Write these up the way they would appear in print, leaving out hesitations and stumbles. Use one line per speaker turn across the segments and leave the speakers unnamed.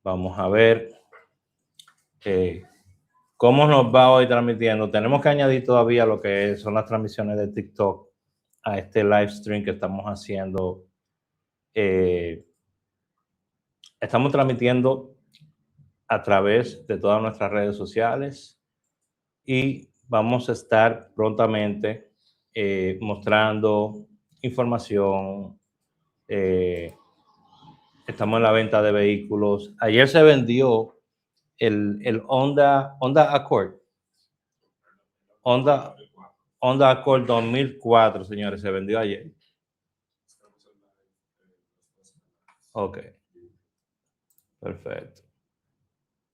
Vamos a ver cómo nos va hoy transmitiendo. Tenemos que añadir todavía lo que son las transmisiones de TikTok a este live stream que estamos haciendo. Estamos transmitiendo a través de todas nuestras redes sociales y vamos a estar prontamente mostrando información. Estamos en la venta de vehículos. Ayer se vendió el Honda Accord. Honda Accord 2004, señores, se vendió ayer. Ok. Perfecto.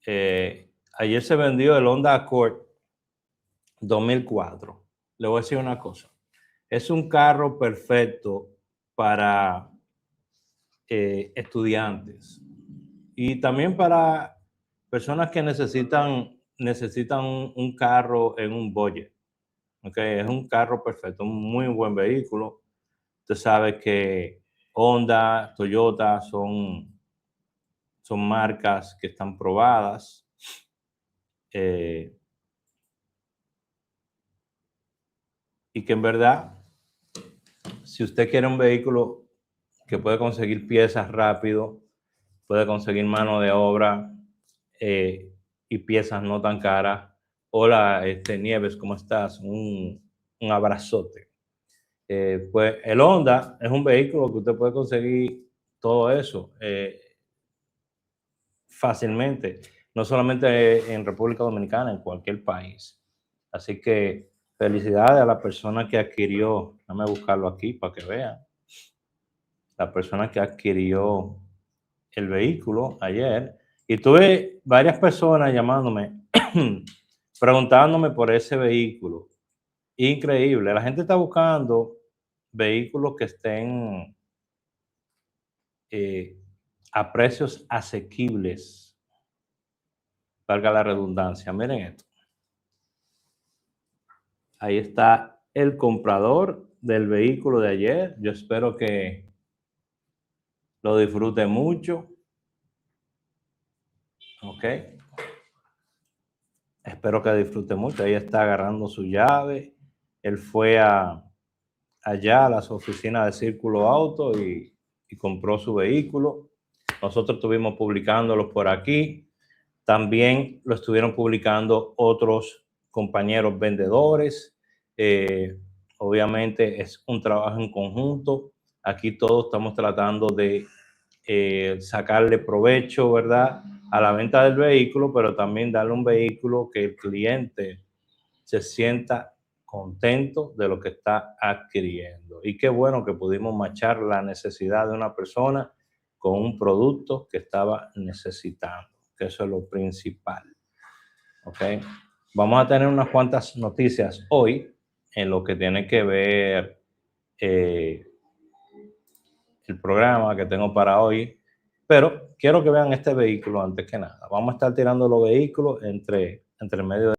Ayer se vendió el Honda Accord 2004. Le voy a decir una cosa. Es un carro perfecto para estudiantes y también para personas que necesitan un carro en un budget. Okay, es un carro perfecto, un muy buen vehículo. Usted sabe que Honda, Toyota son marcas que están probadas. Y que en verdad, si usted quiere un vehículo que puede conseguir piezas rápido, puede conseguir mano de obra y piezas no tan caras. Hola, Nieves, ¿cómo estás? Un abrazote. Pues el Honda es un vehículo que usted puede conseguir todo eso fácilmente, no solamente en República Dominicana, en cualquier país. Así que felicidades a la persona que adquirió, déjame buscarlo aquí para que vean, la persona que adquirió el vehículo ayer. Y tuve varias personas llamándome, preguntándome por ese vehículo. Increíble, la gente está buscando vehículos que estén a precios asequibles, valga la redundancia. Miren esto. Ahí está el comprador del vehículo de ayer. Yo espero que lo disfrute mucho. Ok. Espero que disfrute mucho. Ahí está agarrando su llave. Él fue allá a las oficinas de Círculo Auto y compró su vehículo. Nosotros estuvimos publicándolo por aquí. También lo estuvieron publicando otros compañeros vendedores. Obviamente es un trabajo en conjunto. Aquí todos estamos tratando de sacarle provecho, ¿verdad?, a la venta del vehículo, pero también darle un vehículo que el cliente se sienta contento de lo que está adquiriendo. Y qué bueno que pudimos machar la necesidad de una persona con un producto que estaba necesitando, que eso es lo principal. ¿Ok? Vamos a tener unas cuantas noticias hoy en lo que tiene que ver el programa que tengo para hoy, pero quiero que vean este vehículo antes que nada. Vamos a estar tirando los vehículos entre medio de...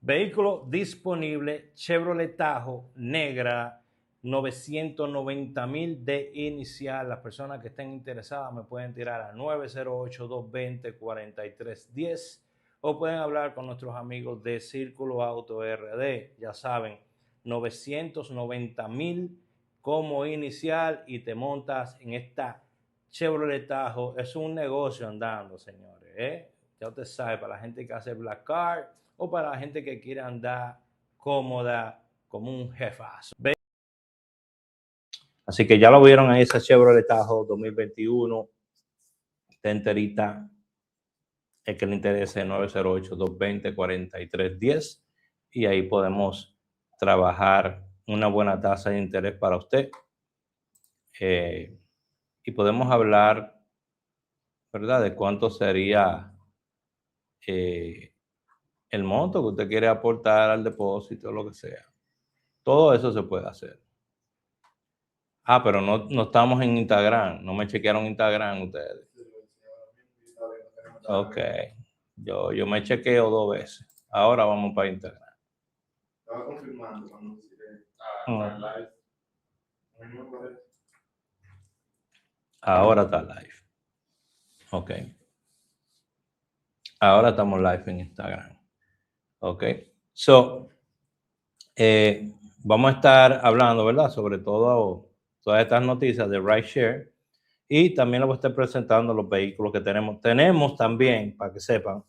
Vehículo disponible, Chevrolet Tahoe negra, 990,000 de inicial. Las personas que estén interesadas me pueden tirar a 908-220-4310 o pueden hablar con nuestros amigos de Círculo Auto RD. Ya saben, 990,000 como inicial y te montas en esta Chevrolet Tahoe. Es un negocio andando, señores, ¿eh? Ya usted sabe, para la gente que hace black card o para la gente que quiere andar cómoda como un jefazo. Así que ya lo vieron ahí, esa Chevrolet Tahoe 2021, está enterita. El que le interese 908-220-4310 y ahí podemos trabajar una buena tasa de interés para usted. Y podemos hablar, ¿verdad?, de cuánto sería el monto que usted quiere aportar al depósito, lo que sea. Todo eso se puede hacer. Ah, pero no estamos en Instagram. No me chequearon Instagram ustedes. Ok. Yo me chequeo 2 veces. Ahora vamos para Instagram.
Estaba confirmando cuando live.
Ahora está live. Ok. Ahora estamos live en Instagram. Ok. So, vamos a estar hablando, ¿verdad? Sobre todo todas estas noticias de rideshare. Y también les voy a estar presentando los vehículos que tenemos. Tenemos también, para que sepan,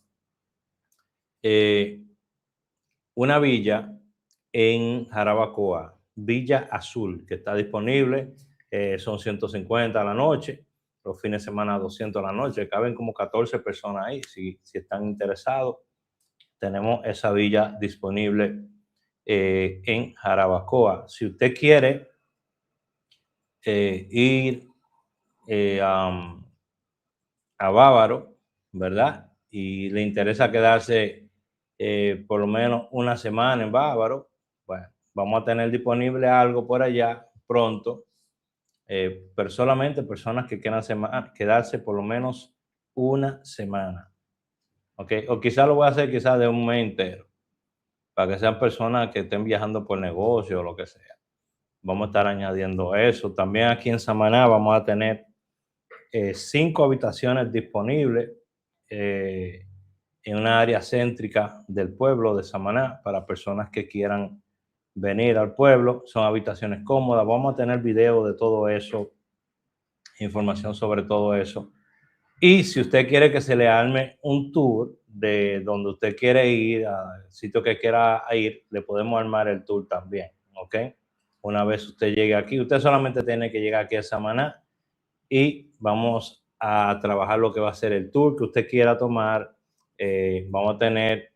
una villa en Jarabacoa, Villa Azul, que está disponible. Son 150 a la noche, los fines de semana 200 a la noche. Caben como 14 personas ahí, si están interesados. Tenemos esa villa disponible en Jarabacoa. Si usted quiere ir a Bávaro, ¿verdad? Y le interesa quedarse por lo menos una semana en Bávaro, bueno, vamos a tener disponible algo por allá pronto, pero solamente personas que quieran quedarse por lo menos una semana, ¿ok? O quizás lo voy a hacer quizás de un mes entero, para que sean personas que estén viajando por negocio o lo que sea. Vamos a estar añadiendo eso. También aquí en Samaná vamos a tener 5 habitaciones disponibles en una área céntrica del pueblo de Samaná para personas que quieran venir al pueblo. Son habitaciones cómodas. Vamos a tener video de todo eso, información sobre todo eso. Y si usted quiere que se le arme un tour de donde usted quiere ir, al sitio que quiera ir, le podemos armar el tour también, ¿ok? Una vez usted llegue aquí, usted solamente tiene que llegar aquí a Samaná y vamos a trabajar lo que va a ser el tour que usted quiera tomar. Vamos a tener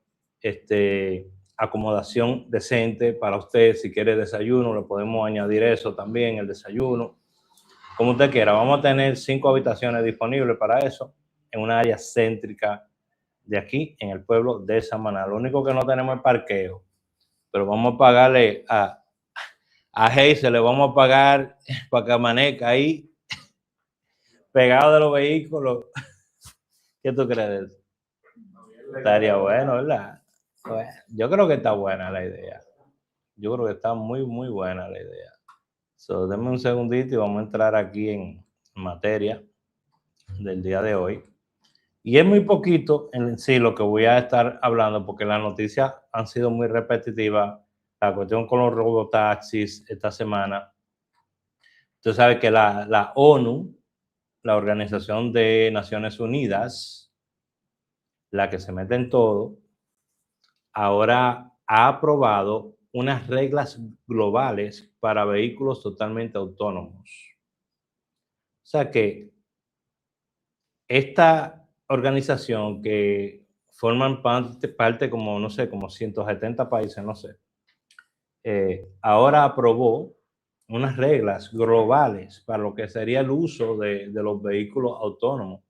acomodación decente para usted. Si quiere desayuno, le podemos añadir eso también, el desayuno. Como usted quiera, vamos a tener 5 habitaciones disponibles para eso en una área céntrica de aquí, en el pueblo de Samaná. Lo único que no tenemos es parqueo, pero vamos a pagarle a Hazel, le vamos a pagar para que amanezca ahí pegado de los vehículos. ¿Qué tú crees de eso? Estaría bueno, ¿verdad? Bueno, yo creo que está buena la idea. Yo creo que está muy, muy buena la idea. So, denme un segundito y vamos a entrar aquí en materia del día de hoy. Y es muy poquito en sí lo que voy a estar hablando porque las noticias han sido muy repetitivas. La cuestión con los robotaxis esta semana. Usted sabe que la ONU, la Organización de Naciones Unidas, la que se mete en todo, ahora ha aprobado unas reglas globales para vehículos totalmente autónomos. O sea que esta organización que forman parte como, no sé, como 170 países, no sé, ahora aprobó unas reglas globales para lo que sería el uso de los vehículos autónomos.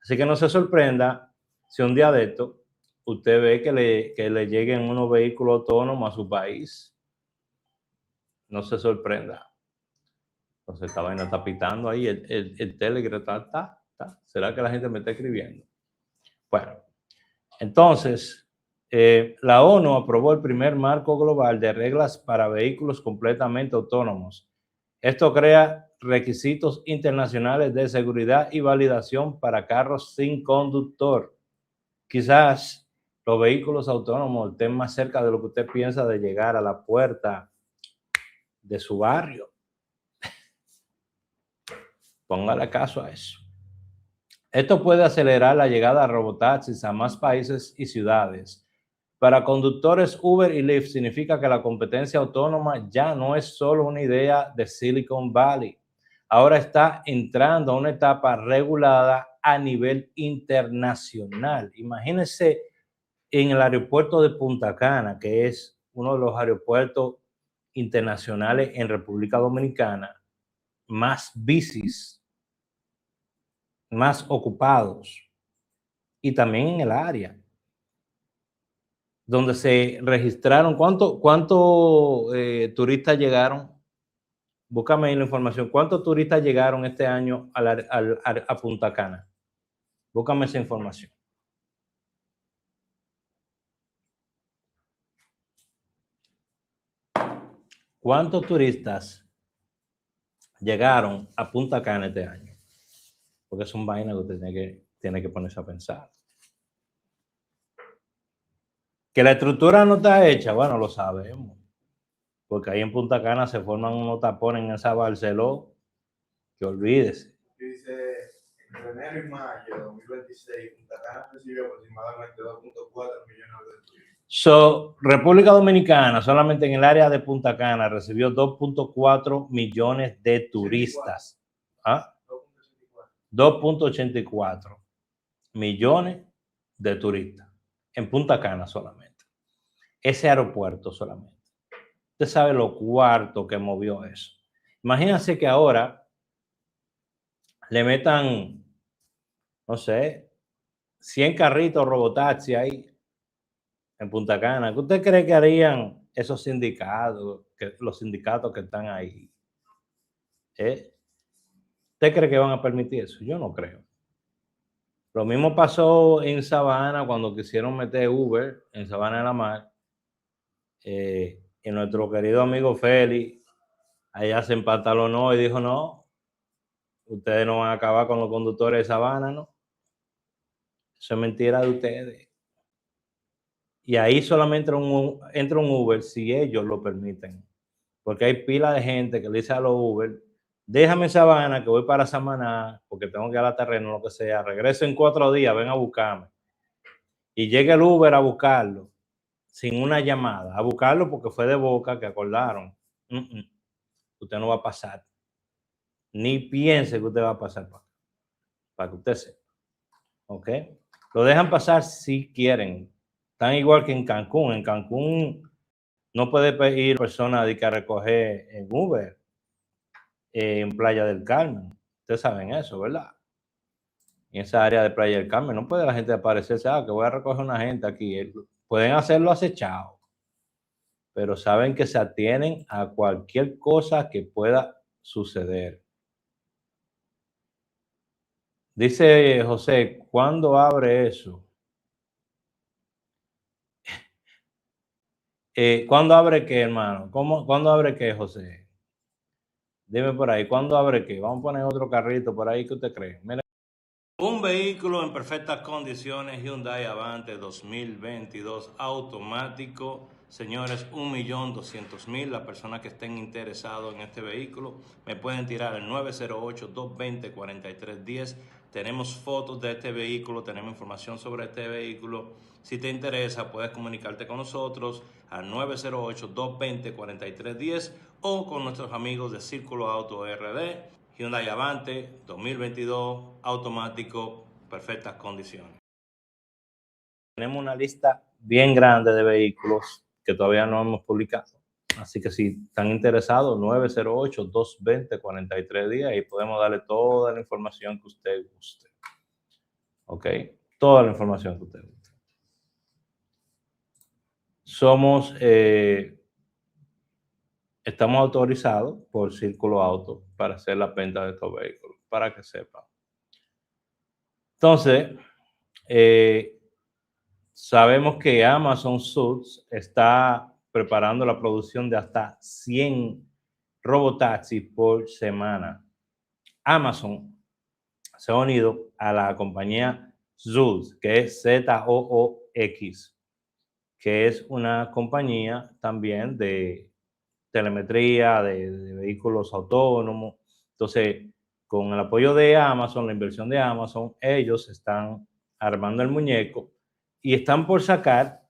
Así que no se sorprenda si un día de esto usted ve que le lleguen unos vehículos autónomos a su país. No se sorprenda. Entonces esta vaina está pitando ahí, el Telegram está. ¿Será que la gente me está escribiendo? Bueno, entonces, la ONU aprobó el primer marco global de reglas para vehículos completamente autónomos. Esto crea requisitos internacionales de seguridad y validación para carros sin conductor. Quizás los vehículos autónomos estén más cerca de lo que usted piensa de llegar a la puerta de su barrio. Póngale caso a eso. Esto puede acelerar la llegada de robotaxis a más países y ciudades. Para conductores Uber y Lyft significa que la competencia autónoma ya no es solo una idea de Silicon Valley. Ahora está entrando a una etapa regulada a nivel internacional. Imagínense en el aeropuerto de Punta Cana, que es uno de los aeropuertos internacionales en República Dominicana, más bicis, más ocupados, y también en el área donde se registraron. ¿Cuántos turistas llegaron? Búscame ahí la información. ¿Cuántos turistas llegaron este año a Punta Cana? Búscame esa información. ¿Cuántos turistas llegaron a Punta Cana este año? Porque son vainas que usted tiene que ponerse a pensar. Que la estructura no está hecha, bueno, lo sabemos. Porque ahí en Punta Cana se forman unos tapones en esa Barceló, que olvídese.
Dice, entre enero y mayo de 2026, Punta Cana recibió aproximadamente 2.4 millones de turistas.
República Dominicana, solamente en el área de Punta Cana, recibió 2.4 millones de turistas. 2.84 millones de turistas en Punta Cana solamente. Ese aeropuerto solamente. Usted sabe lo cuarto que movió eso. Imagínense que ahora le metan, no sé, 100 carritos robotaxi ahí en Punta Cana. ¿Qué usted cree que harían esos sindicatos, los sindicatos que están ahí? ¿Usted cree que van a permitir eso? Yo no creo. Lo mismo pasó en Sabana cuando quisieron meter Uber en Sabana de la Mar. Y nuestro querido amigo Félix allá se empantalonó y dijo, no, ustedes no van a acabar con los conductores de Sabana, ¿no? Eso es mentira de ustedes. Y ahí solamente entra un Uber si ellos lo permiten. Porque hay pila de gente que le dice a los Uber, déjame en Sabana que voy para Samaná porque tengo que ir a la terreno, lo que sea. Regreso en 4 días, ven a buscarme. Y llega el Uber a buscarlo sin una llamada. A buscarlo porque fue de boca que acordaron. Usted no va a pasar. Ni piense que usted va a pasar para que usted sepa. ¿Ok? Lo dejan pasar si quieren. Tan igual que en Cancún. En Cancún no puede ir persona de que a recoger en Uber en Playa del Carmen. Ustedes saben eso, ¿verdad? En esa área de Playa del Carmen no puede la gente aparecerse, que voy a recoger una gente aquí. Pueden hacerlo acechado, pero saben que se atienen a cualquier cosa que pueda suceder. Dice José, ¿cuándo abre eso? ¿Cuándo abre qué, hermano? ¿Cuándo abre qué, José? Dime por ahí, ¿cuándo abre qué? Vamos a poner otro carrito por ahí, ¿qué usted cree? Mira. Un vehículo en perfectas condiciones, Hyundai Avante 2022 automático. Señores, 1.200.000. Las personas que estén interesados en este vehículo me pueden tirar al 908-220-4310. Tenemos fotos de este vehículo, tenemos información sobre este vehículo. Si te interesa, puedes comunicarte con nosotros al 908-220-4310 o con nuestros amigos de Círculo Auto RD. Hyundai Avante 2022 automático, perfectas condiciones. Tenemos una lista bien grande de vehículos que todavía no hemos publicado. Así que si están interesados, 908-220-4310 y podemos darle toda la información que usted guste. ¿Ok? Toda la información que usted guste. Estamos autorizados por Círculo Auto para hacer la venta de estos vehículos, para que sepan. Entonces, sabemos que Amazon Suits está preparando la producción de hasta 100 robotaxis por semana. Amazon se ha unido a la compañía Zoox, que es Zoox, que es una compañía también de telemetría, de vehículos autónomos. Entonces, con el apoyo de Amazon, la inversión de Amazon, ellos están armando el muñeco y están por sacar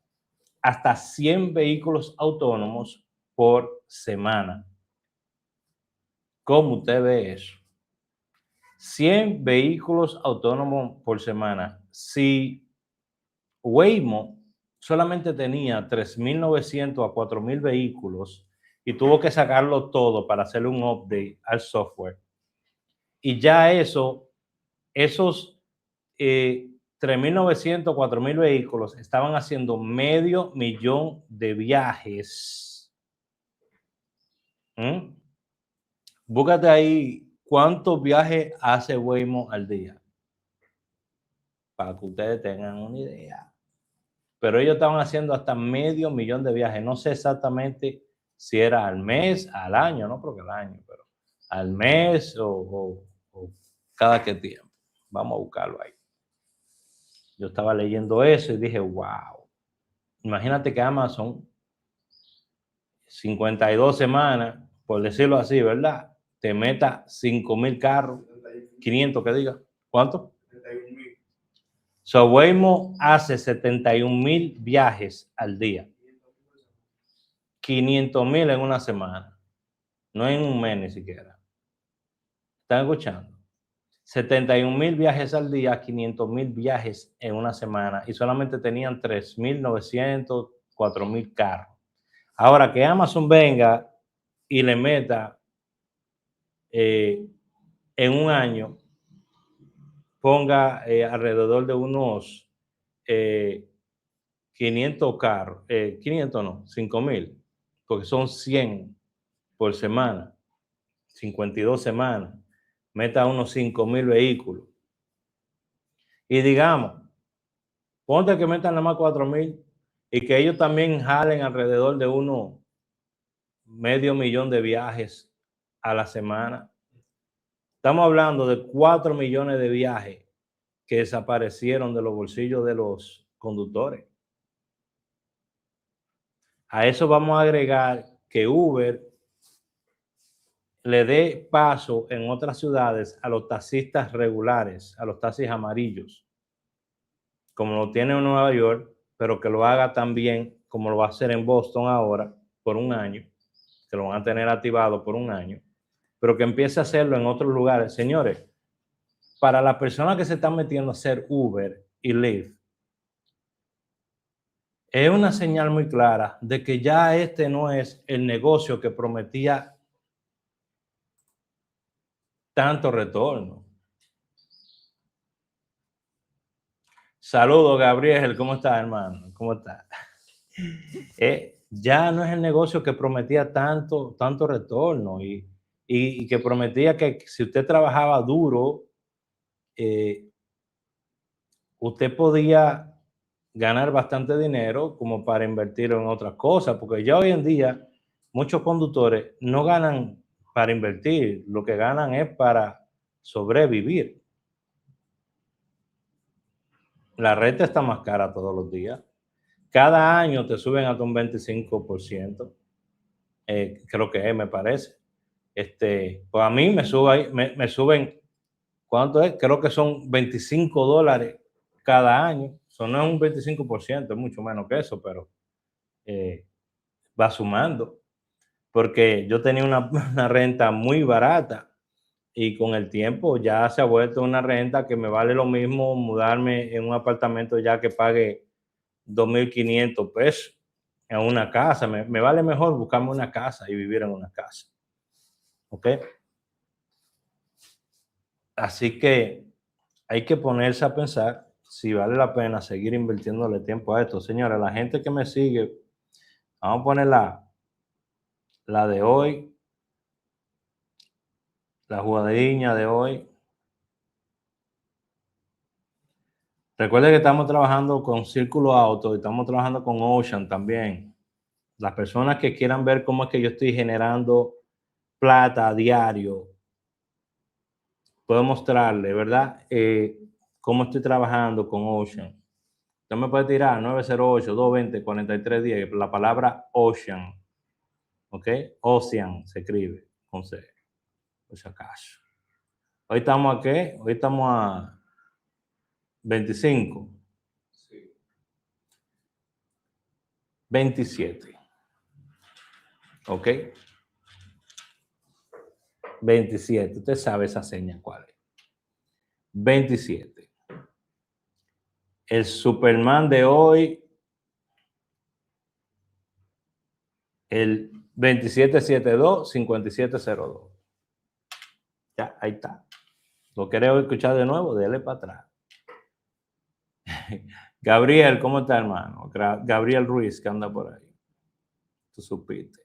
hasta 100 vehículos autónomos por semana. ¿Cómo usted ve eso? 100 vehículos autónomos por semana. Si Waymo solamente tenía 3.900 a 4.000 vehículos y tuvo que sacarlo todo para hacerle un update al software, y ya esos 3.900, 4.000 vehículos estaban haciendo 500.000 de viajes. Búscate ahí cuántos viajes hace Waymo al día, para que ustedes tengan una idea. Pero ellos estaban haciendo hasta 500.000 de viajes. No sé exactamente si era al mes, al año, no creo que al año, pero al mes o cada qué tiempo. Vamos a buscarlo ahí. Yo estaba leyendo eso y dije, wow. imagínate que Amazon, 52 semanas, por decirlo así, ¿verdad? Te meta 5,000 carros, 500 que diga. ¿Cuánto?
71,000.
So, Waymo hace 71,000 viajes al día. 500,000 en una semana. No en un mes ni siquiera. ¿Están escuchando? 71,000 viajes al día, 500,000 viajes en una semana. Y solamente tenían 3,900, 4,000 carros. Ahora que Amazon venga y le meta en un año, ponga alrededor de unos 500 carros, 500 no, 5,000, porque son 100 por semana, 52 semanas, meta unos 5,000 vehículos. Y digamos, ponte que metan nada más 4,000 y que ellos también jalen alrededor de unos medio millón de viajes a la semana. Estamos hablando de 4 millones de viajes que desaparecieron de los bolsillos de los conductores. A eso vamos a agregar que Uber le dé paso en otras ciudades a los taxistas regulares, a los taxis amarillos, como lo tiene en Nueva York, pero que lo haga también como lo va a hacer en Boston ahora por un año, que lo van a tener activado por un año, pero que empiece a hacerlo en otros lugares. Señores, para las personas que se están metiendo a hacer Uber y Lyft, es una señal muy clara de que ya este no es el negocio que prometía tanto retorno. Saludos, Gabriel, ¿cómo estás, hermano? ¿Cómo estás? Ya no es el negocio que prometía tanto retorno y que prometía que si usted trabajaba duro, usted podía ganar bastante dinero como para invertirlo en otras cosas, porque ya hoy en día muchos conductores no ganan para invertir, lo que ganan es para sobrevivir. La renta está más cara todos los días. Cada año te suben hasta un 25%. Creo que es, me parece. Pues a mí me suben, ¿cuánto es? Creo que son $25 cada año. Eso no es un 25%, es mucho menos que eso, pero va sumando. Porque yo tenía una renta muy barata y con el tiempo ya se ha vuelto una renta que me vale lo mismo mudarme en un apartamento ya que pague 2,500 pesos en una casa. Me vale mejor buscarme una casa y vivir en una casa. ¿Ok? Así que hay que ponerse a pensar si vale la pena seguir invirtiéndole tiempo a esto. Señora, la gente que me sigue, vamos a poner la de hoy, la jugadilla de hoy. Recuerde que estamos trabajando con Círculo Auto y estamos trabajando con Ocean también. Las personas que quieran ver cómo es que yo estoy generando plata a diario, puedo mostrarle, ¿verdad? Cómo estoy trabajando con Ocean. Usted me puede tirar 908-220-4310, la palabra Ocean, ¿ok? Ocean se escribe con C, por si acaso. Hoy estamos a ¿qué? Hoy estamos a 25.
Sí.
27. ¿Ok? 27. Usted sabe esa seña cuál es. 27. El Superman de hoy, el 2772-5702. Ya, ahí está. ¿Lo querés escuchar de nuevo? Dele para atrás. Gabriel, ¿cómo está, hermano? Gabriel Ruiz, que anda por ahí. Tú supiste.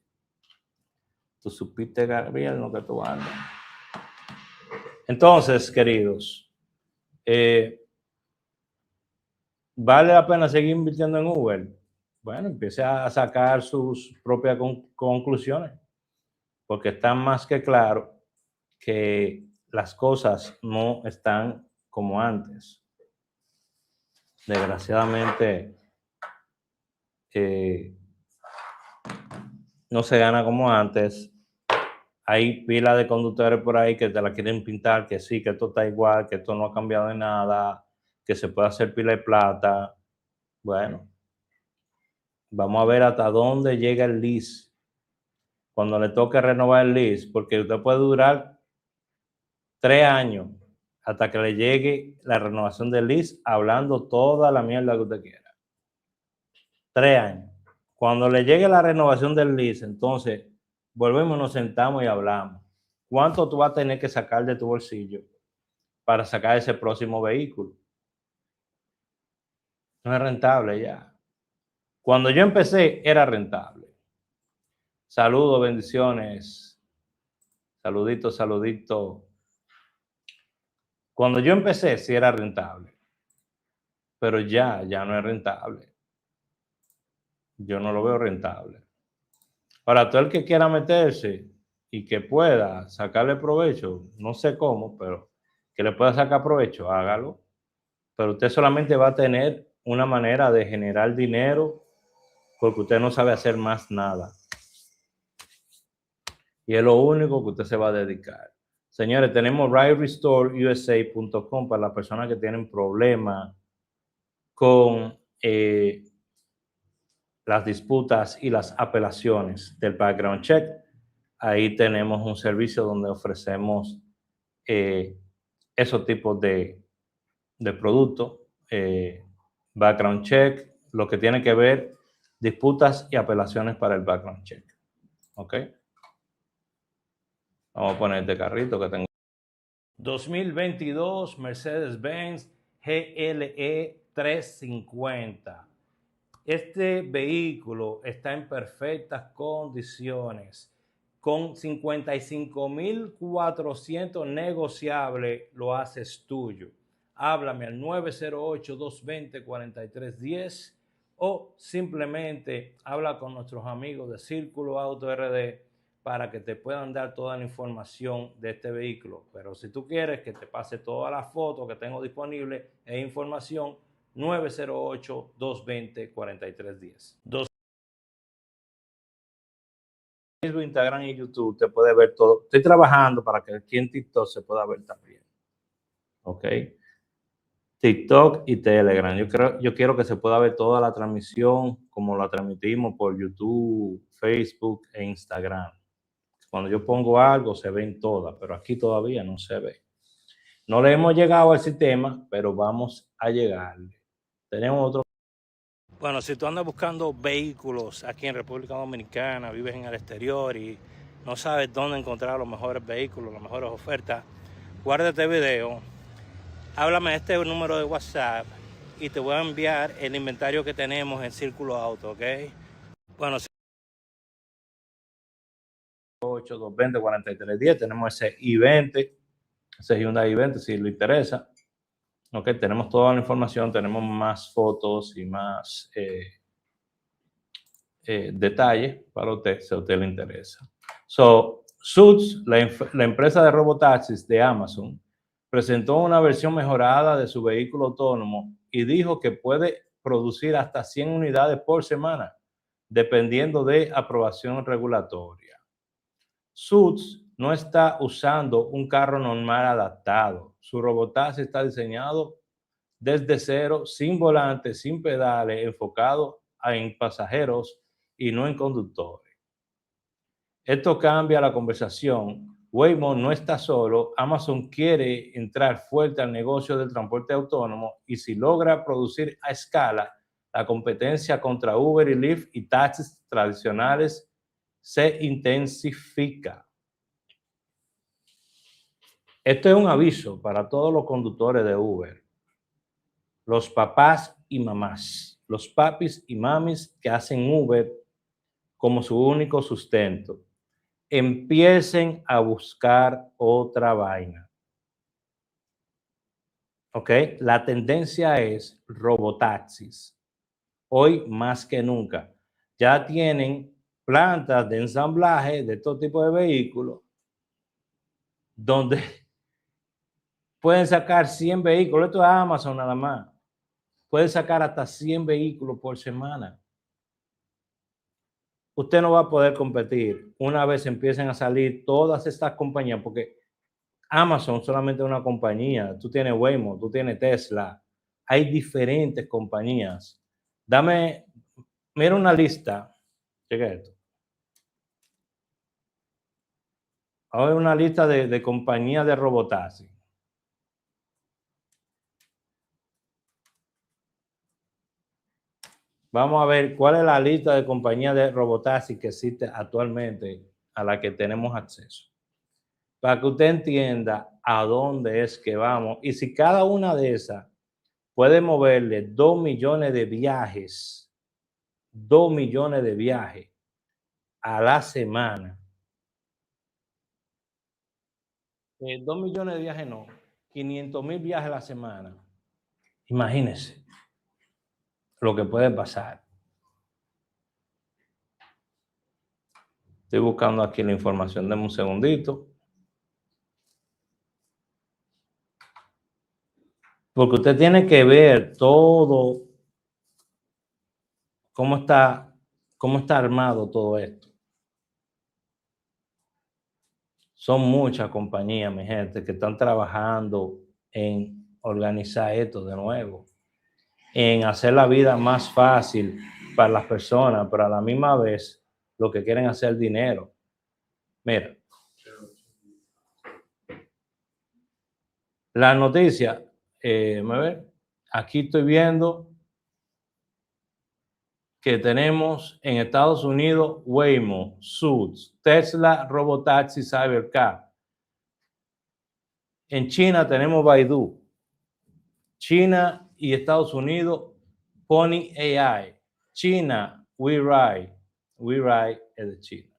Tú supiste, Gabriel, lo que tú andas. Entonces, queridos, ¿vale la pena seguir invirtiendo en Uber? Bueno, empiece a sacar sus propias conclusiones, porque está más que claro que las cosas no están como antes. Desgraciadamente, no se gana como antes. Hay pila de conductores por ahí que te la quieren pintar, que sí, que esto está igual, que esto no ha cambiado de nada, que se puede hacer pila de plata. Bueno, vamos a ver hasta dónde llega el lease. Cuando le toque renovar el lease, porque usted puede durar 3 años hasta que le llegue la renovación del lease, hablando toda la mierda que usted quiera. 3 años. Cuando le llegue la renovación del lease, entonces volvemos, nos sentamos y hablamos. ¿Cuánto tú vas a tener que sacar de tu bolsillo para sacar ese próximo vehículo? No es rentable ya. Cuando yo empecé, era rentable. Saludos, bendiciones. Saludito, saludito. Cuando yo empecé, sí era rentable. Pero ya no es rentable. Yo no lo veo rentable. Para todo el que quiera meterse y que pueda sacarle provecho, no sé cómo, pero que le pueda sacar provecho, hágalo. Pero usted solamente va a tener una manera de generar dinero porque usted no sabe hacer más nada. Y es lo único que usted se va a dedicar. Señores, tenemos riderestoreusa.com para las personas que tienen problemas con las disputas y las apelaciones del background check. Ahí tenemos un servicio donde ofrecemos esos tipos de productos, background check, lo que tiene que ver disputas y apelaciones para el background check. ¿Ok? Vamos a poner este carrito que tengo. 2022 Mercedes-Benz GLE 350. Este vehículo está en perfectas condiciones. Con 55.400 negociable lo haces tuyo. Háblame al 908-220-4310 o simplemente habla con nuestros amigos de Círculo Auto RD para que te puedan dar toda la información de este vehículo. Pero si tú quieres que te pase todas las fotos que tengo disponibles e información, 908-220-4310. Facebook, Instagram y YouTube te puede ver todo. Estoy trabajando para que aquí en TikTok se pueda ver también. ¿Ok? TikTok y Telegram. Yo quiero que se pueda ver toda la transmisión como la transmitimos por YouTube, Facebook e Instagram. Cuando yo pongo algo se ven todas, pero aquí todavía no se ve. No le hemos llegado al sistema, pero vamos a llegarle. Tenemos otro. Bueno, si tú andas buscando vehículos aquí en República Dominicana, vives en el exterior y no sabes dónde encontrar los mejores vehículos, las mejores ofertas, guarda este video, háblame de este número de WhatsApp y te voy a enviar el inventario que tenemos en Círculo Auto, ¿ok? Bueno, 8-220-4310, tenemos ese i20, ese Hyundai i20 si le interesa. Ok, tenemos toda la información, tenemos más fotos y más detalles para usted, si a usted le interesa. Suits, la empresa de robotaxis de Amazon, presentó una versión mejorada de su vehículo autónomo y dijo que puede producir hasta 100 unidades por semana, dependiendo de aprobación regulatoria. Suits no está usando un carro normal adaptado. Su robotaxi está diseñado desde cero, sin volante, sin pedales, enfocado en pasajeros y no en conductores. Esto cambia la conversación. Waymo no está solo. Amazon quiere entrar fuerte al negocio del transporte autónomo y si logra producir a escala, la competencia contra Uber y Lyft y taxis tradicionales se intensifica. Esto es un aviso para todos los conductores de Uber, los papás y mamás, los papis y mamis que hacen Uber como su único sustento. Empiecen a buscar otra vaina. ¿Ok? La tendencia es robotaxis. Hoy más que nunca. Ya tienen plantas de ensamblaje de todo tipo de vehículos donde pueden sacar 100 vehículos. Esto es Amazon nada más. Pueden sacar hasta 100 vehículos por semana. usted no va a poder competir una vez empiecen a salir todas estas compañías, porque Amazon solamente es una compañía, tú tienes Waymo, tú tienes Tesla, hay diferentes compañías. Mira una lista, checa esto. Ahora una lista de compañías de robotaxis. Vamos a ver cuál es la lista de compañías de robotaxis que existe actualmente a la que tenemos acceso. Para que usted entienda a dónde es que vamos y si cada una de esas puede moverle 2 millones de viajes, 2 millones de viajes a la semana. 2 millones de viajes no, 500,000 viajes a la semana. Imagínense lo que puede pasar. Estoy buscando aquí la información, denme un segundito. Porque usted tiene que ver todo, cómo está armado todo esto. Son muchas compañías, mi gente, que están trabajando en organizar esto de nuevo, en hacer la vida más fácil para las personas, pero a la misma vez lo que quieren hacer dinero. Mira, la noticia, aquí estoy viendo que tenemos en Estados Unidos Waymo, Suits, Tesla, Robotaxi, Cybercar. En China tenemos Baidu. China y Estados Unidos, Pony AI. China, WeRide. WeRide es de China.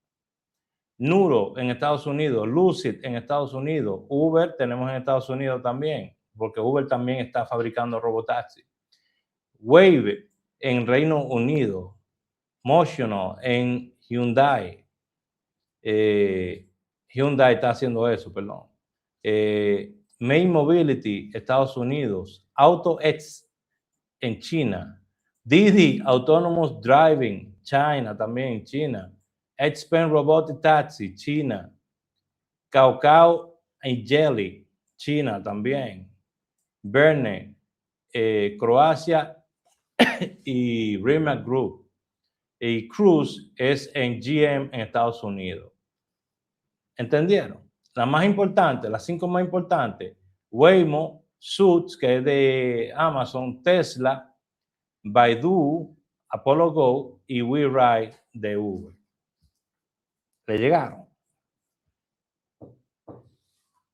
Nuro en Estados Unidos, Lucid en Estados Unidos, Uber tenemos en Estados Unidos también, porque Uber también está fabricando robotaxi. Wave en Reino Unido, Motional en Hyundai. Hyundai está haciendo eso, perdón. Main Mobility, Estados Unidos. AutoX en China. Didi, Autonomous Driving, China, también en China. Xpeng Robotic Taxi, China. Cao y Jelly, China también. Verne, Croacia y Rimac Group. Y Cruise es en GM en Estados Unidos. ¿Entendieron? La más importante, las 5 más importantes, Waymo, Suits, que es de Amazon, Tesla, Baidu, Apollo Go y WeRide de Uber. ¿Le llegaron?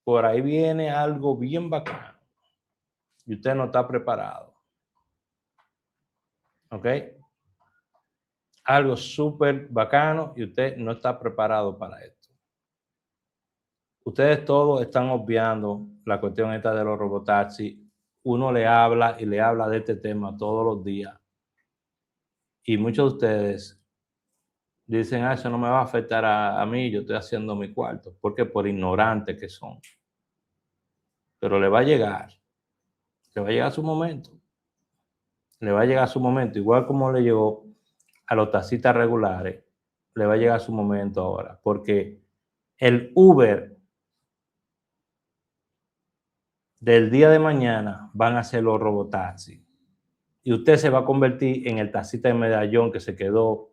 Por ahí viene algo bien bacano y usted no está preparado. ¿Ok? Algo súper bacano y usted no está preparado para esto. Ustedes todos están obviando la cuestión esta de los robotaxis. Uno le habla y le habla de este tema todos los días. Y muchos de ustedes dicen, eso no me va a afectar a mí, yo estoy haciendo mi cuarto. Porque por ignorantes que son. Pero le va a llegar su momento. Le va a llegar su momento, igual como le llegó a los taxistas regulares, le va a llegar su momento ahora. Porque el Uber del día de mañana van a ser los robotaxis. Y usted se va a convertir en el taxista de medallón que se quedó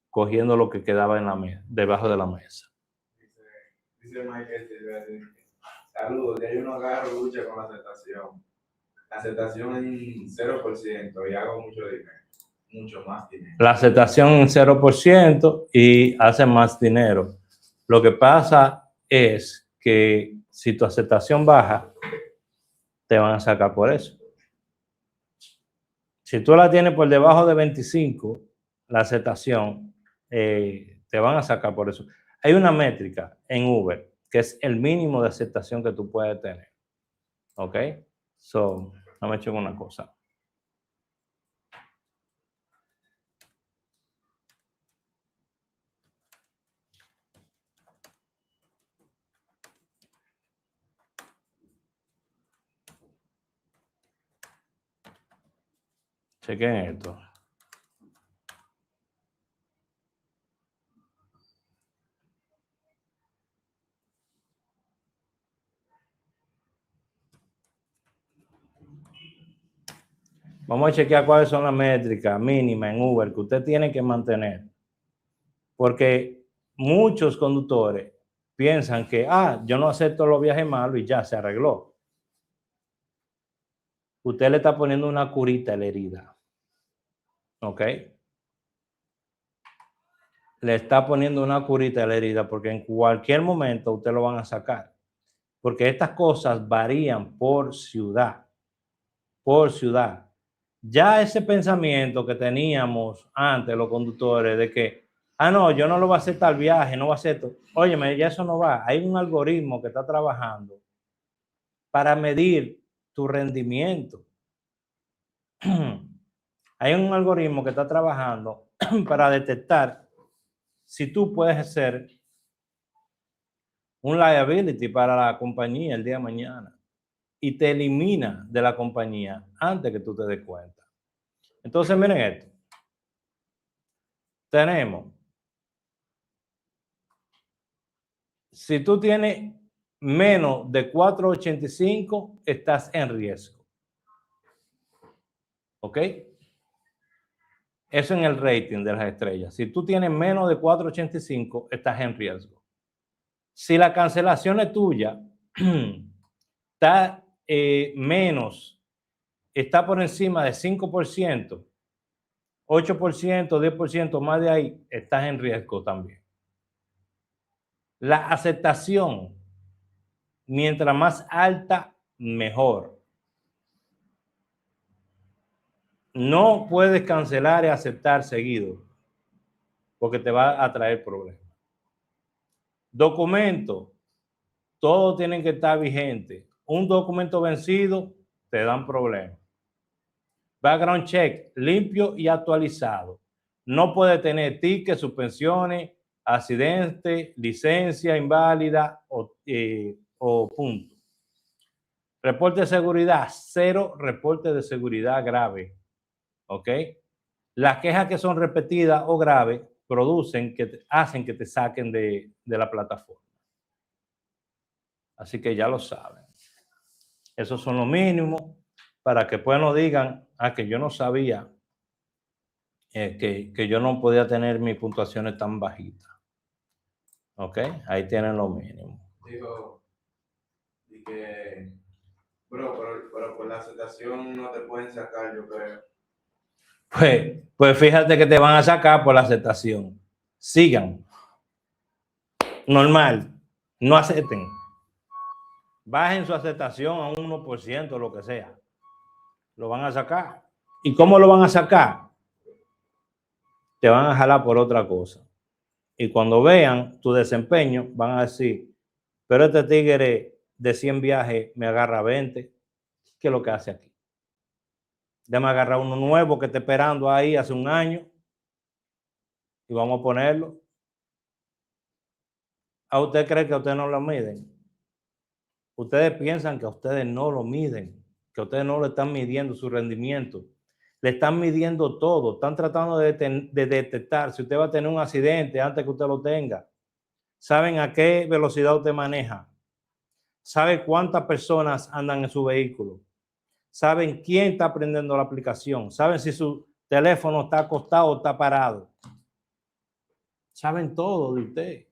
cogiendo lo que quedaba en la mesa, debajo de la mesa.
Dice Michael, saludos, ya yo no agarro lucha con la aceptación. La aceptación en 0% y hago mucho dinero, mucho más dinero. La
aceptación en 0% y hace más dinero. Lo que pasa es que si tu aceptación baja, te van a sacar por eso. Si tú la tienes por debajo de 25, la aceptación, te van a sacar por eso. Hay una métrica en Uber que es el mínimo de aceptación que tú puedes tener. ¿Ok? So, no me echen una cosa. Chequen esto. Vamos a chequear cuáles son las métricas mínimas en Uber que usted tiene que mantener. Porque muchos conductores piensan que, yo no acepto los viajes malos y ya se arregló. Usted le está poniendo una curita a la herida. ¿Ok? Le está poniendo una curita a la herida porque en cualquier momento usted lo van a sacar. Porque estas cosas varían por ciudad. Por ciudad. Ya ese pensamiento que teníamos antes los conductores de que, no, yo no lo voy a hacer tal viaje, no voy a hacer esto. Óyeme, ya eso no va. Hay un algoritmo que está trabajando para medir tu rendimiento. Hay un algoritmo que está trabajando para detectar si tú puedes ser un liability para la compañía el día de mañana y te elimina de la compañía antes que tú te des cuenta. Entonces, miren esto. Tenemos, si tú tienes menos de 4.85, estás en riesgo. ¿Ok? Eso en el rating de las estrellas. Si tú tienes menos de 4.85, estás en riesgo. Si la cancelación es tuya, está menos, está por encima de 5%, 8%, 10%, más de ahí, estás en riesgo también. La aceptación, mientras más alta, mejor. No puedes cancelar y aceptar seguido, porque te va a traer problemas. Documento, todos tienen que estar vigentes. Un documento vencido, te dan problemas. Background check, limpio y actualizado. No puede tener tickets, suspensiones, accidentes, licencia inválida o punto. Reporte de seguridad, 0 reporte de seguridad grave. ¿Ok? Las quejas que son repetidas o graves hacen que te saquen de la plataforma. Así que ya lo saben. Esos son los mínimos para que pues no digan, que yo no sabía que yo no podía tener mis puntuaciones tan bajitas. ¿Ok? Ahí tienen lo mínimo.
Digo, y que, pero por la aceptación no te pueden sacar, yo creo.
Pues fíjate que te van a sacar por la aceptación. Sigan. Normal. No acepten. Bajen su aceptación a un 1%, lo que sea. Lo van a sacar. ¿Y cómo lo van a sacar? Te van a jalar por otra cosa. Y cuando vean tu desempeño, van a decir, pero este tigre de 100 viajes me agarra 20. ¿Qué es lo que hace aquí? Déjame agarrar uno nuevo que está esperando ahí hace un año y vamos a ponerlo. ¿A usted cree que a usted no lo miden? Ustedes piensan que a ustedes no lo miden, que a ustedes no le están midiendo su rendimiento. Le están midiendo todo. Están tratando de detectar si usted va a tener un accidente antes que usted lo tenga. Saben a qué velocidad usted maneja. Saben cuántas personas andan en su vehículo. Saben quién está aprendiendo la aplicación. Saben si su teléfono está acostado o está parado. Saben todo de usted.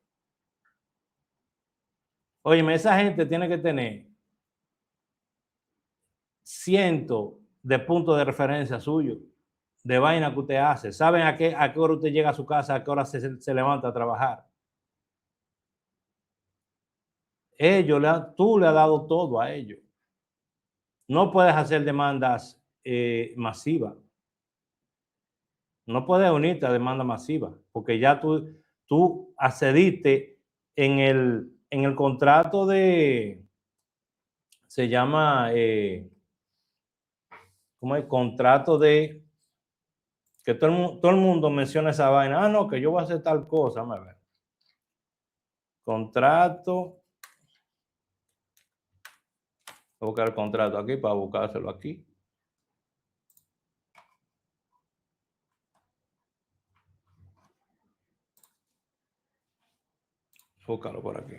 Óyeme, esa gente tiene que tener cientos de puntos de referencia suyos, de vaina que usted hace. Saben a qué hora usted llega a su casa, a qué hora se levanta a trabajar. Tú le has dado todo a ellos. No puedes hacer demandas masivas. No puedes unirte a demanda masiva, porque ya tú accediste en el contrato se llama, ¿cómo es? Contrato de, que todo el mundo menciona esa vaina. No, que yo voy a hacer tal cosa. A ver. Contrato. Voy a buscar el contrato aquí para buscárselo aquí. Búscalo por aquí.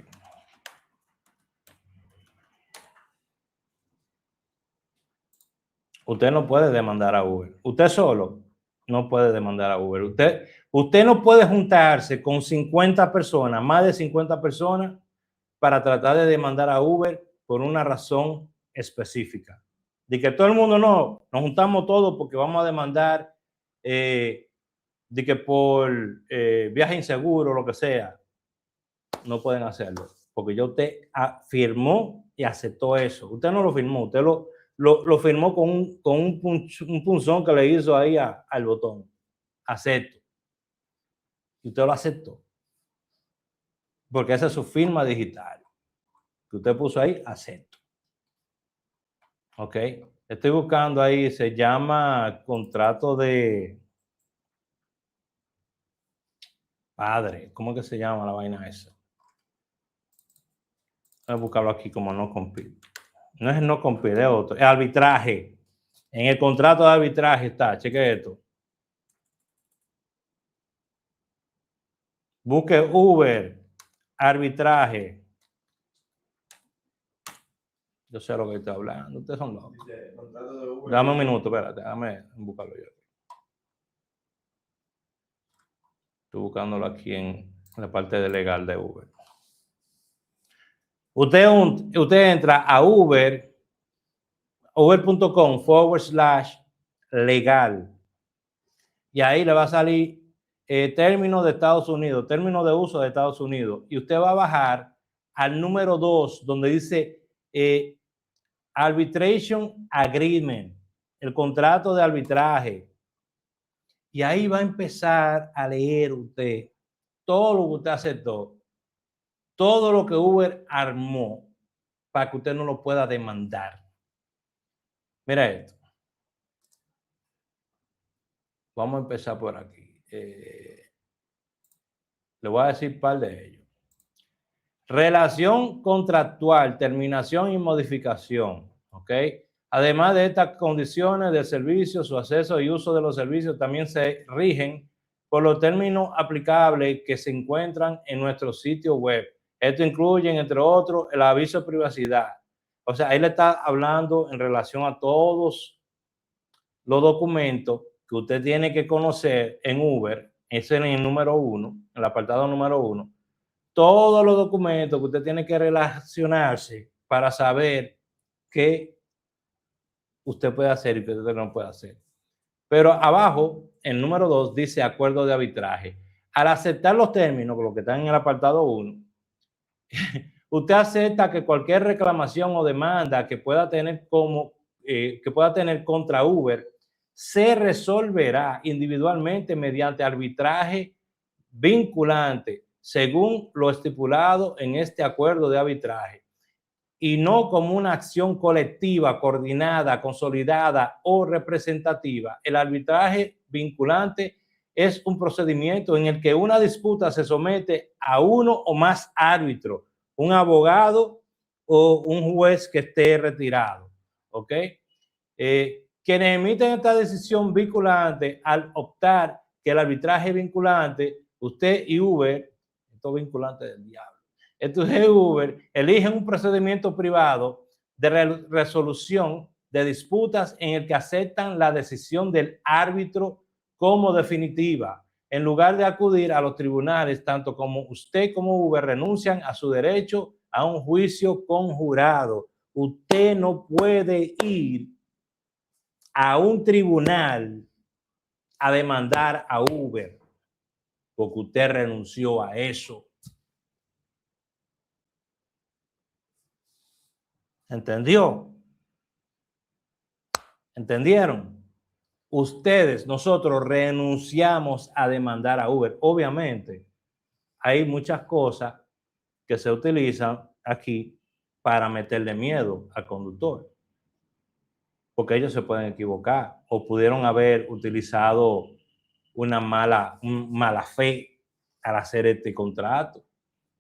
Usted no puede demandar a Uber. Usted solo no puede demandar a Uber. Usted no puede juntarse con 50 personas, más de 50 personas, para tratar de demandar a Uber por una razón específica. De que todo el mundo no, nos juntamos todos porque vamos a demandar de que por viaje inseguro, lo que sea. No pueden hacerlo, porque ya usted firmó y aceptó eso. Usted no lo firmó, usted lo firmó con un punzón que le hizo ahí al botón. Acepto. Y usted lo aceptó. Porque esa es su firma digital. Que usted puso ahí, acepto. Ok. Estoy buscando ahí, se llama contrato de padre. ¿Cómo que se llama la vaina esa? Voy a buscarlo aquí como no compete. No es no compete, es otro. Es arbitraje. En el contrato de arbitraje está, cheque esto. Busque Uber, arbitraje. Yo sé lo que estoy hablando, ustedes son locos. Dame un minuto, espérate, déjame buscarlo yo. Estoy buscándolo aquí en la parte de legal de Uber. Usted entra a uber.com/legal y ahí le va a salir términos de Estados Unidos, términos de uso de Estados Unidos, y usted va a bajar al número 2 donde dice Arbitration Agreement, el contrato de arbitraje. Y ahí va a empezar a leer usted todo lo que usted aceptó, todo lo que Uber armó para que usted no lo pueda demandar. Mira esto. Vamos a empezar por aquí. Le voy a decir un par de ellos. Relación contractual, terminación y modificación. ¿Ok? Además de estas condiciones de servicio, su acceso y uso de los servicios también se rigen por los términos aplicables que se encuentran en nuestro sitio web. Esto incluye, entre otros, el aviso de privacidad. O sea, ahí le está hablando en relación a todos los documentos que usted tiene que conocer en Uber. Ese es el número 1, el apartado número 1. Todos los documentos que usted tiene que relacionarse para saber qué usted puede hacer y qué usted no puede hacer. Pero abajo, el número 2 dice acuerdo de arbitraje. Al aceptar los términos, lo que están en el apartado 1, usted acepta que cualquier reclamación o demanda que pueda tener contra Uber se resolverá individualmente mediante arbitraje vinculante, según lo estipulado en este acuerdo de arbitraje, y no como una acción colectiva, coordinada, consolidada o representativa. El arbitraje vinculante es un procedimiento en el que una disputa se somete a uno o más árbitros, un abogado o un juez que esté retirado. ¿Ok? Quienes emiten esta decisión vinculante, al optar que el arbitraje vinculante, usted y Uber, esto es vinculante del diablo, entonces Uber eligen un procedimiento privado de resolución de disputas en el que aceptan la decisión del árbitro como definitiva, en lugar de acudir a los tribunales. Tanto como usted como Uber renuncian a su derecho a un juicio conjurado. Usted no puede ir a un tribunal a demandar a Uber porque usted renunció a eso. ¿Entendió? ¿Entendieron? Ustedes, nosotros renunciamos a demandar a Uber. Obviamente, hay muchas cosas que se utilizan aquí para meterle miedo al conductor, porque ellos se pueden equivocar o pudieron haber utilizado una mala fe al hacer este contrato,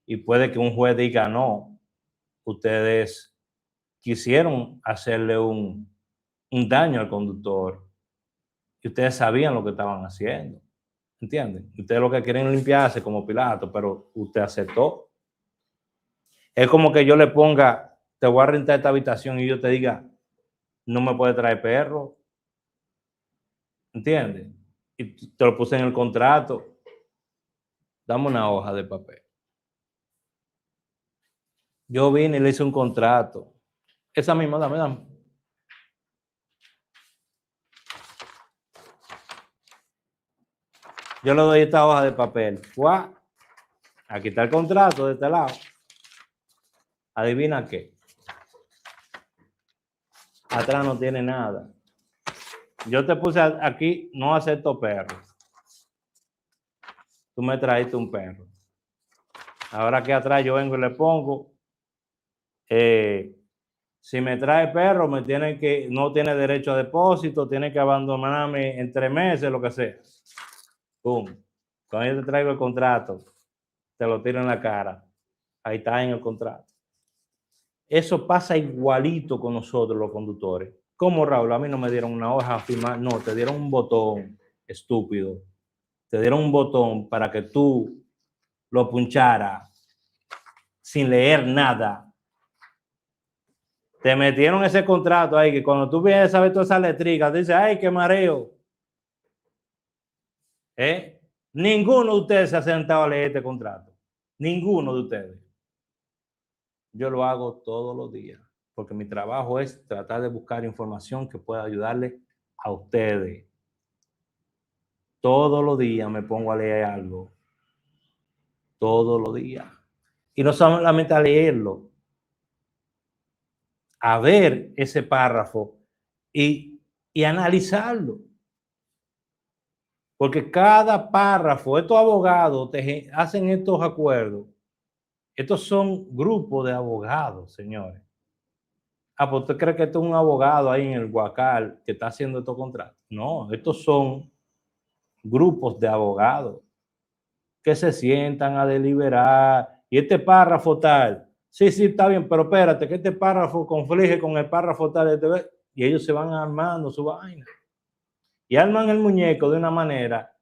y puede que un juez diga no, ustedes quisieron hacerle un daño al conductor y ustedes sabían lo que estaban haciendo, ¿entienden? Ustedes lo que quieren limpiarse como Pilato, pero usted aceptó. Es como que yo le ponga, te voy a rentar esta habitación y yo te diga, no me puede traer perro, ¿Entiendes? Y te lo puse en el contrato. Dame una hoja de papel. Yo vine y le hice un contrato. Esa misma, dame. Yo le doy esta hoja de papel. ¡Guau! Aquí está el contrato de este lado. Adivina qué. Atrás no tiene nada. Yo te puse aquí, no acepto perros. Tú me trajiste un perro. Ahora aquí atrás yo vengo y le pongo, si me trae perro, no tiene derecho a depósito, tiene que abandonarme en 3 meses, lo que sea. Pum. Cuando yo te traigo el contrato, te lo tiro en la cara. Ahí está en el contrato. Eso pasa igualito con nosotros los conductores. ¿Cómo, Raúl? A mí no me dieron una hoja a firmar, no, te dieron un botón, estúpido. Te dieron un botón para que tú lo puncharas sin leer nada. Te metieron ese contrato ahí que cuando tú vienes a ver todas esas letricas, dices, ay, qué mareo. Ninguno de ustedes se ha sentado a leer este contrato. Ninguno de ustedes. Yo lo hago todos los días, porque mi trabajo es tratar de buscar información que pueda ayudarle a ustedes. Todos los días me pongo a leer algo. Todos los días. Y no solamente a leerlo, a ver ese párrafo y analizarlo. Porque cada párrafo, estos abogados hacen estos acuerdos. Estos son grupos de abogados, señores. Ah, pues usted cree que esto es un abogado ahí en el Huacal que está haciendo estos contratos. No, estos son grupos de abogados que se sientan a deliberar. Y este párrafo tal, sí, está bien, pero espérate, que este párrafo conflige con el párrafo tal. Y ellos se van armando su vaina. Y arman el muñeco de una manera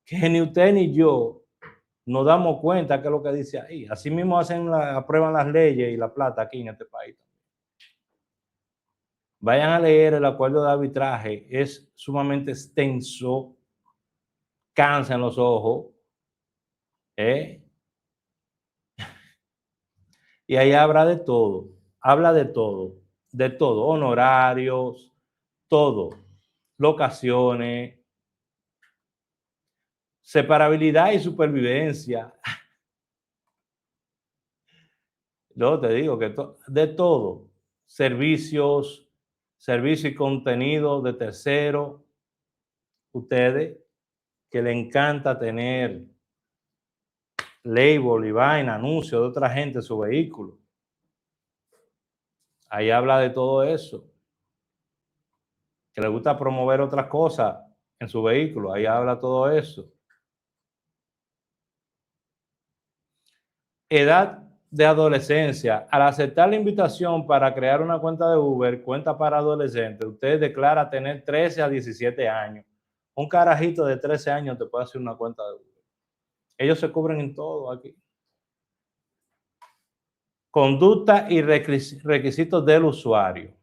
que ni usted ni yo nos damos cuenta que es lo que dice ahí. Así mismo aprueban las leyes y la plata aquí en este país. Vayan a leer el acuerdo de arbitraje, es sumamente extenso, cansa en los ojos, y ahí habla de todo, honorarios, todo, locaciones, separabilidad y supervivencia. Yo te digo que de todo, servicio y contenido de tercero, ustedes que le encanta tener label y vaina, anuncio de otra gente en su vehículo. Ahí habla de todo eso. Que le gusta promover otras cosas en su vehículo, ahí habla todo eso. Edad de adolescencia. Al aceptar la invitación para crear una cuenta de Uber, cuenta para adolescentes, usted declara tener 13 a 17 años. Un carajito de 13 años te puede hacer una cuenta de Uber. Ellos se cubren en todo aquí. Conducta y requisitos del usuario.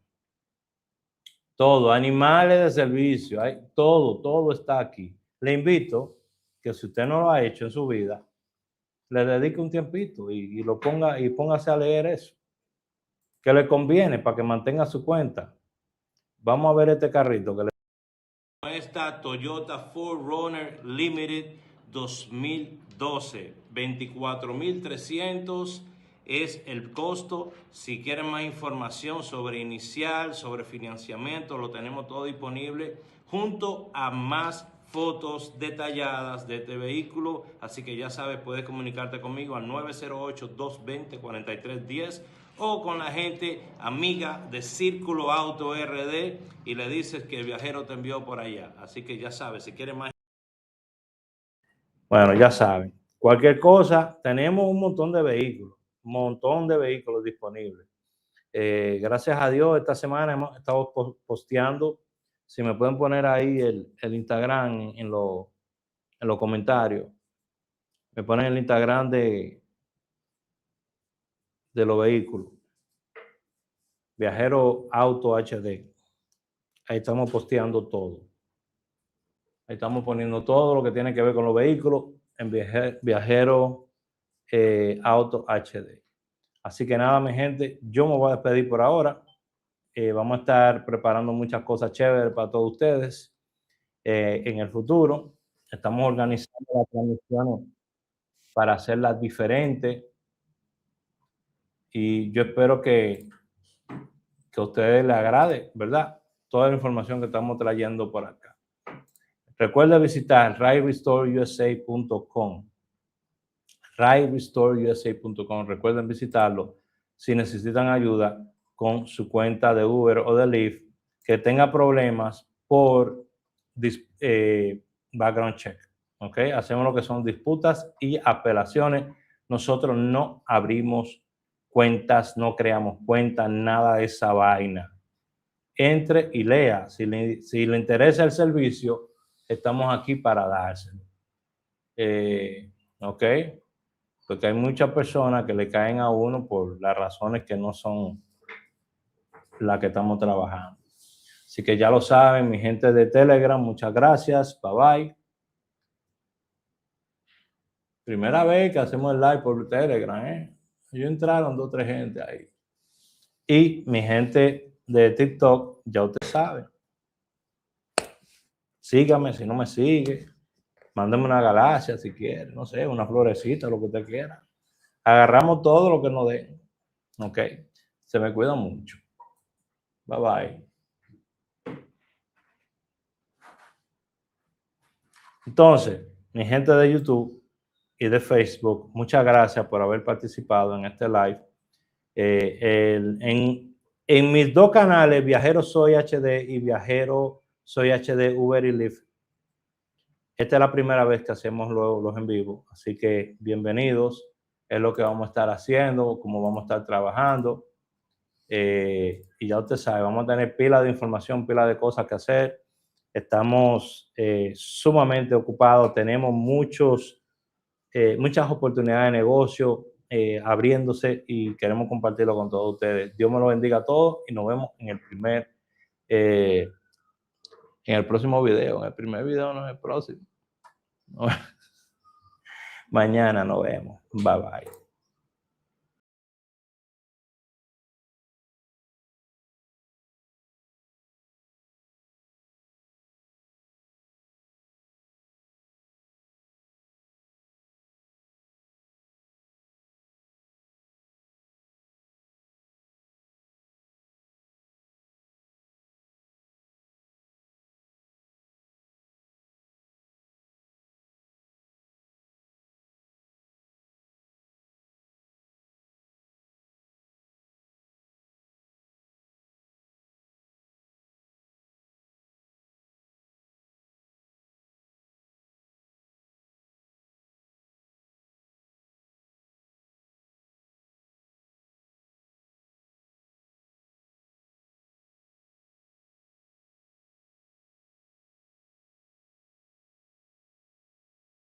Todo, animales de servicio, todo está aquí. Le invito que si usted no lo ha hecho en su vida, le dedique un tiempito y lo ponga y póngase a leer eso. Que le conviene para que mantenga su cuenta. Vamos a ver este carrito que le... Esta Toyota 4Runner Limited 2012, 24,300 es el costo. Si quieren más información sobre inicial, sobre financiamiento, lo tenemos todo disponible junto a más fotos detalladas de este vehículo. Así que ya sabes, puedes comunicarte conmigo al 908-220-4310 o con la gente amiga de Círculo Auto RD y le dices que el viajero te envió por allá. Así que ya sabes, si quieres más... Bueno, ya saben, cualquier cosa, tenemos un montón de vehículos disponibles. Gracias a Dios, esta semana hemos estado posteando. Si me pueden poner ahí el Instagram en los comentarios. Me ponen el Instagram de los vehículos. Viajero Auto HD. Ahí estamos posteando todo. Estamos poniendo todo lo que tiene que ver con los vehículos en Viajero Auto HD. Así que nada, mi gente, yo me voy a despedir por ahora. Vamos a estar preparando muchas cosas chéveres para todos ustedes en el futuro. Estamos organizando las transmisiones para hacerlas diferentes y yo espero que a ustedes les agrade, ¿verdad? Toda la información que estamos trayendo por acá. Recuerda visitar riderestoreusa.com. riderestoreusa.com. Recuerden visitarlo si necesitan ayuda con su cuenta de Uber o de Lyft que tenga problemas por background check. ¿Ok? Hacemos lo que son disputas y apelaciones. Nosotros no abrimos cuentas, no creamos cuentas, nada de esa vaina. Entre y lea. Si le interesa el servicio, estamos aquí para dárselo. ¿Ok? Porque hay muchas personas que le caen a uno por las razones que no son las que estamos trabajando. Así que ya lo saben, mi gente de Telegram, muchas gracias. Bye bye. Primera vez que hacemos el live por Telegram, ¿eh? Yo entraron 2 o 3 gente ahí. Y mi gente de TikTok, ya usted sabe. Sígame si no me sigue. Mándame una galaxia si quiere, no sé, una florecita, lo que usted quiera. Agarramos todo lo que nos den. Ok. Se me cuida mucho. Bye bye. Entonces, mi gente de YouTube y de Facebook, muchas gracias por haber participado en este live. En mis 2 canales, Viajero Soy HD y Viajero Soy HD Uber y Lyft, esta es la primera vez que hacemos los en vivo, así que bienvenidos. Es lo que vamos a estar haciendo, cómo vamos a estar trabajando. Y ya usted sabe, vamos a tener pila de información, pila de cosas que hacer. Estamos sumamente ocupados, tenemos muchas oportunidades de negocio abriéndose y queremos compartirlo con todos ustedes. Dios me lo bendiga a todos y nos vemos en el próximo video. En el primer video, no es el próximo. Mañana nos vemos. Bye bye.